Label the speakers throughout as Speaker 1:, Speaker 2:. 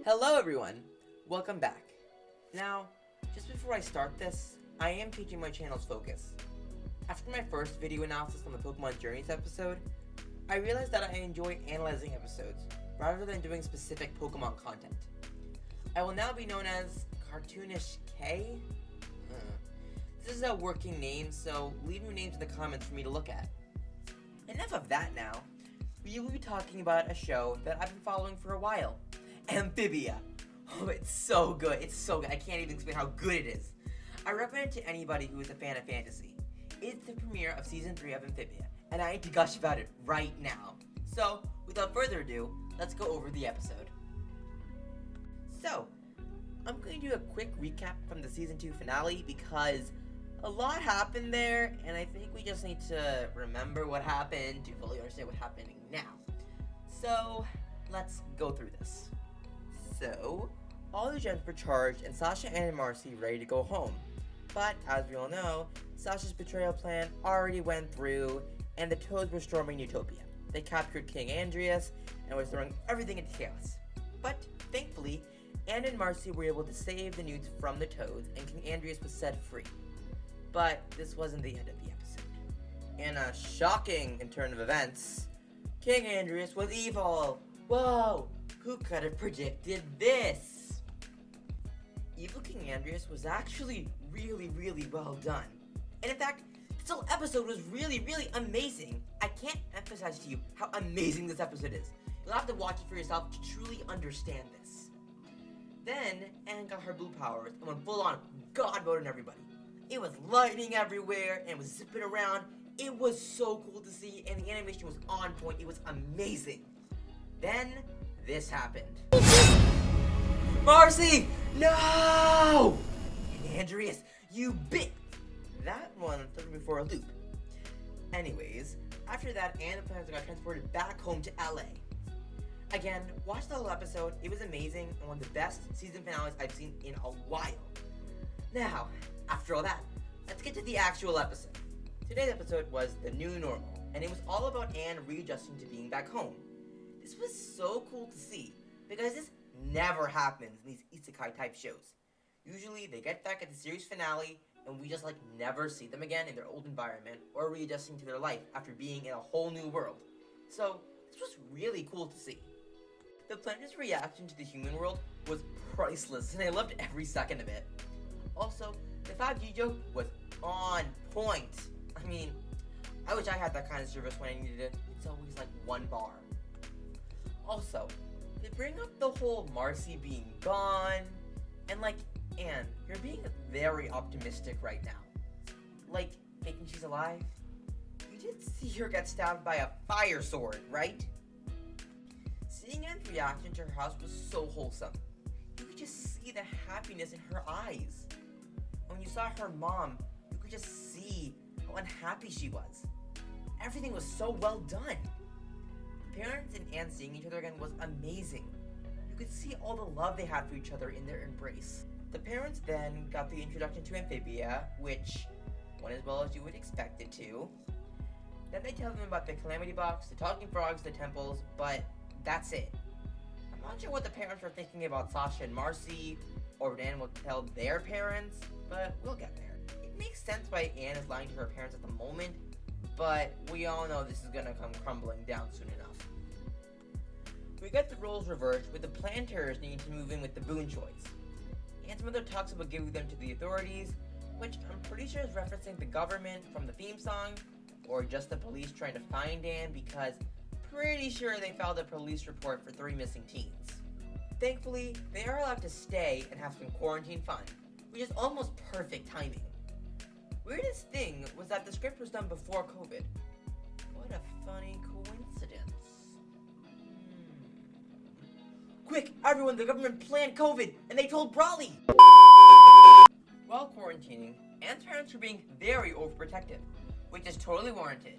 Speaker 1: Hello everyone, welcome back. Now, just before I start this, I am changing my channel's focus. After my first video analysis on the Pokemon Journeys episode, I realized that I enjoy analyzing episodes rather than doing specific Pokemon content. I will now be known as Cartoonish K? This is a working name, so leave your names in the comments for me to look at. Enough of that now. We will be talking about a show that I've been following for a while. Amphibia. Oh, it's so good. It's so good. I can't even explain how good it is. I recommend it to anybody who is a fan of fantasy. It's the premiere of Season 3 of Amphibia, and I need to gush about it right now. So, without further ado, let's go over the episode. So, I'm going to do a quick recap from the Season 2 finale because a lot happened there, and I think we just need to remember what happened to fully understand what's happening now. So, let's go through this. So, all the gens were charged and Sasha, Ann, and Marcy ready to go home. But, as we all know, Sasha's betrayal plan already went through and the Toads were storming Utopia. They captured King Andreas and were throwing everything into chaos. But, thankfully, Ann and Marcy were able to save the Newts from the Toads and King Andreas was set free. But, this wasn't the end of the episode. In a shocking turn of events, King Andreas was evil! Whoa! Who could have predicted this? Evil King Andreas was actually really well done. And in fact, this whole episode was really amazing. I can't emphasize to you how amazing this episode is. You'll have to watch it for yourself to truly understand this. Then, Anne got her blue powers and went full on God mode on everybody. It was lightning everywhere and was zipping around. It was so cool to see and the animation was on point. It was amazing. Then, this happened. Marcy! No! And Andreas, you bit! That one threw me for a loop. Anyways, after that, Anne and Planza got transported back home to LA. Again, watch the whole episode. It was amazing and one of the best season finales I've seen in a while. Now, after all that, let's get to the actual episode. Today's episode was the new normal, and it was all about Anne readjusting to being back home. This was so cool to see, because this never happens in these isekai type shows. Usually they get back at the series finale, and we just never see them again in their old environment, or readjusting to their life after being in a whole new world. So, this was really cool to see. The planet's reaction to the human world was priceless, and I loved every second of it. Also, the 5G joke was on point. I mean, I wish I had that kind of service when I needed it. It's always one bar. Also, they bring up the whole Marcy being gone, and Anne, you're being very optimistic right now. Thinking she's alive? You did see her get stabbed by a fire sword, right? Seeing Anne's reaction to her house was so wholesome. You could just see the happiness in her eyes. When you saw her mom, you could just see how unhappy she was. Everything was so well done. The parents and Anne seeing each other again was amazing. You could see all the love they had for each other in their embrace. The parents then got the introduction to Amphibia, which went as well as you would expect it to. Then they tell them about the Calamity Box, the Talking Frogs, the temples, but that's it. I'm not sure what the parents were thinking about Sasha and Marcy, or what Anne will tell their parents, but we'll get there. It makes sense why Anne is lying to her parents at the moment, but we all know this is gonna come crumbling down soon enough. We get the roles reversed with the planters needing to move in with the Boon choice. Anne's mother talks about giving them to the authorities, which I'm pretty sure is referencing the government from the theme song, or just the police trying to find Anne because pretty sure they filed a police report for 3 missing teens. Thankfully, they are allowed to stay and have some quarantine fun, which is almost perfect timing. Weirdest thing was that the script was done before COVID. What a funny coincidence. Quick, everyone, the government planned COVID, and they told Brawley! While quarantining, Anne's parents were being very overprotective, which is totally warranted.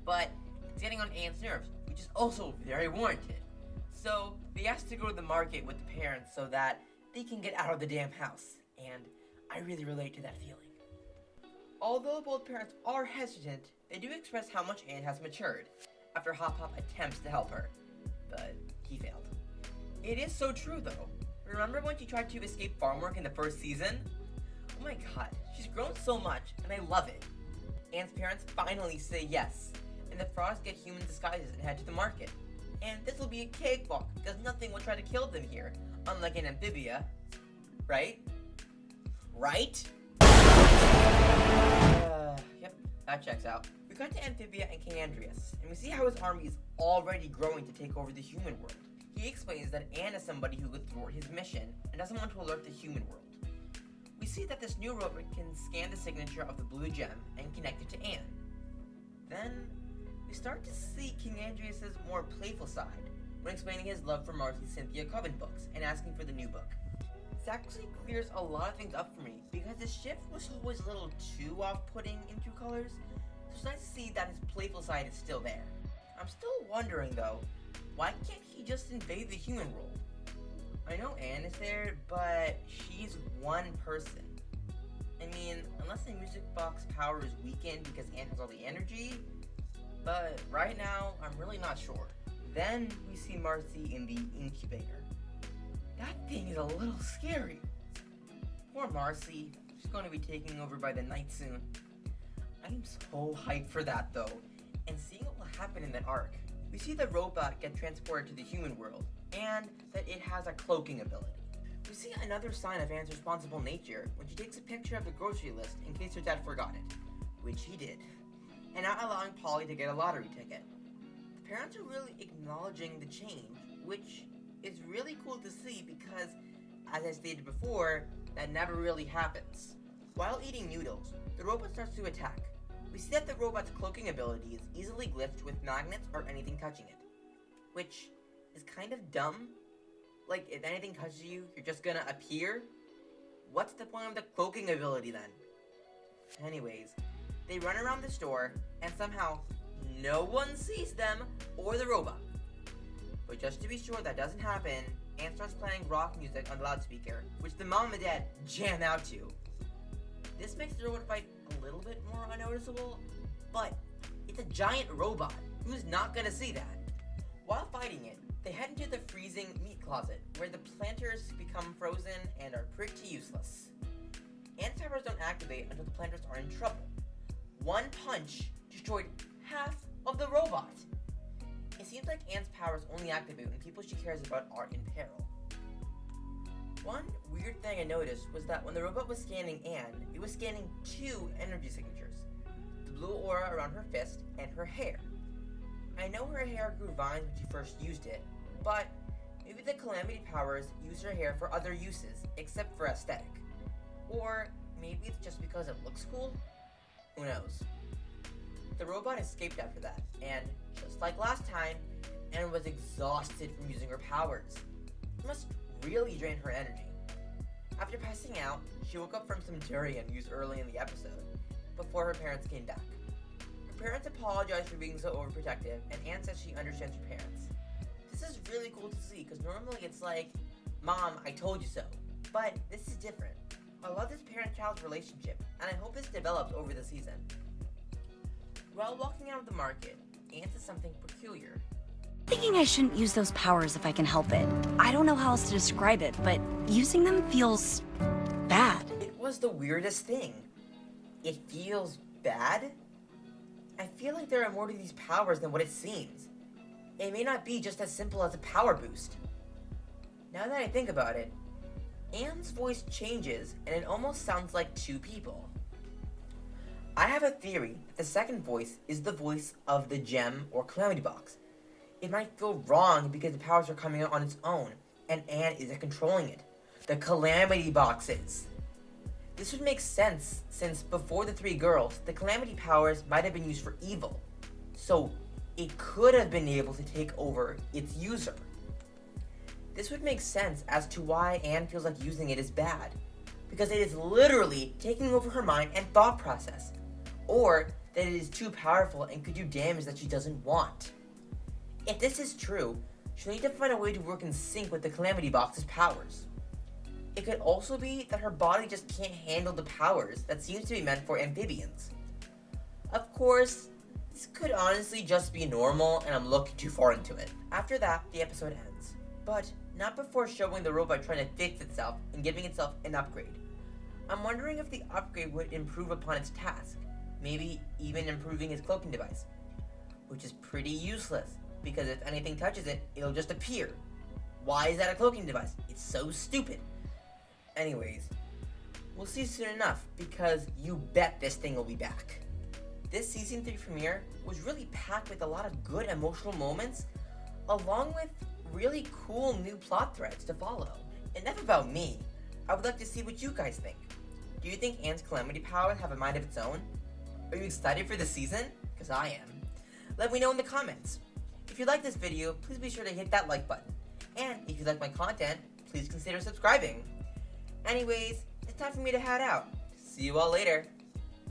Speaker 1: But it's getting on Anne's nerves, which is also very warranted. So they asked to go to the market with the parents so that they can get out of the damn house. And I really relate to that feeling. Although both parents are hesitant, they do express how much Anne has matured after Hop Hop attempts to help her, but he failed. It is so true though. Remember when she tried to escape farm work in the first season? Oh my god, she's grown so much, and I love it. Anne's parents finally say yes, and the frogs get human disguises and head to the market. And this will be a cakewalk, because nothing will try to kill them here, unlike in Amphibia. Right? Right? Yep, that checks out. We cut to Amphibia and King Andreas, and we see how his army is already growing to take over the human world. He explains that Anne is somebody who could thwart his mission, and doesn't want to alert the human world. We see that this new robot can scan the signature of the blue gem and connect it to Anne. Then, we start to see King Andreas' more playful side, when explaining his love for Marcy's Cynthia Coven books, and asking for the new book. This actually clears a lot of things up for me, because his shift was always a little too off-putting in True Colors, so it's nice to see that his playful side is still there. I'm still wondering though, why can't he just invade the human world? I know Anne is there, but she's one person. I mean, unless the music box power is weakened because Anne has all the energy, but right now, I'm really not sure. Then we see Marcy in the incubator. That thing is a little scary. Poor Marcy, she's going to be taken over by the Knight soon. I'm so hyped for that though, and seeing what will happen in that arc. We see the robot get transported to the human world, and that it has a cloaking ability. We see another sign of Anne's responsible nature when she takes a picture of the grocery list in case her dad forgot it, which he did, and not allowing Polly to get a lottery ticket. The parents are really acknowledging the change, which is really cool to see because, as I stated before, that never really happens. While eating noodles, the robot starts to attack. We see that the robot's cloaking ability is easily glitched with magnets or anything touching it, which is kind of dumb. Like, if anything touches you, you're just gonna appear? What's the point of the cloaking ability then? Anyways, they run around the store, and somehow no one sees them or the robot. But just to be sure that doesn't happen, Anne starts playing rock music on the loudspeaker, which the mom and dad jam out to. This makes the robot fight a little bit more unnoticeable, but it's a giant robot. Who's not gonna see that? While fighting it, they head into the freezing meat closet, where the planters become frozen and are pretty useless. Anne's powers don't activate until the planters are in trouble. One punch destroyed half of the robot. It seems like Anne's powers only activate when people she cares about are in peril. One weird thing I noticed was that when the robot was scanning Anne, it was scanning two energy signatures, the blue aura around her fist and her hair. I know her hair grew vines when she first used it, but maybe the Calamity powers use her hair for other uses, except for aesthetic. Or maybe it's just because it looks cool? Who knows? The robot escaped after that, and just like last time, Anne was exhausted from using her powers. It must really drain her energy. After passing out, she woke up from some durian used early in the episode, before her parents came back. Her parents apologized for being so overprotective, and Anne says she understands her parents. This is really cool to see, because normally it's like, Mom, I told you so. But this is different. I love this parent-child relationship, and I hope this develops over the season. While walking out of the market, Anne says something peculiar.
Speaker 2: Thinking I shouldn't use those powers if I can help it. I don't know how else to describe it, but using them feels bad.
Speaker 1: It was the weirdest thing. It feels bad? I feel like there are more to these powers than what it seems. It may not be just as simple as a power boost. Now that I think about it, Anne's voice changes and it almost sounds like two people. I have a theory that the second voice is the voice of the gem or calamity box. It might feel wrong because the powers are coming out on its own, and Anne isn't controlling it. The calamity boxes. This would make sense since before the three girls, the calamity powers might have been used for evil. So it could have been able to take over its user. This would make sense as to why Anne feels like using it is bad, because it is literally taking over her mind and thought process, or that it is too powerful and could do damage that she doesn't want. If this is true, she'll need to find a way to work in sync with the Calamity Box's powers. It could also be that her body just can't handle the powers that seems to be meant for amphibians. Of course, this could honestly just be normal and I'm looking too far into it. After that, the episode ends. but not before showing the robot trying to fix itself and giving itself an upgrade. I'm wondering if the upgrade would improve upon its task, maybe even improving his cloaking device, which is pretty useless, because if anything touches it, it'll just appear. Why is that a cloaking device? It's so stupid. Anyways, we'll see soon enough, because you bet this thing will be back. This Season 3 premiere was really packed with a lot of good emotional moments, along with really cool new plot threads to follow. Enough about me. I would like to see what you guys think. Do you think Anne's calamity powers have a mind of its own? Are you excited for the season? Because I am. Let me know in the comments. If you like this video, please be sure to hit that like button. And if you like my content, please consider subscribing. Anyways, it's time for me to head out. See you all later.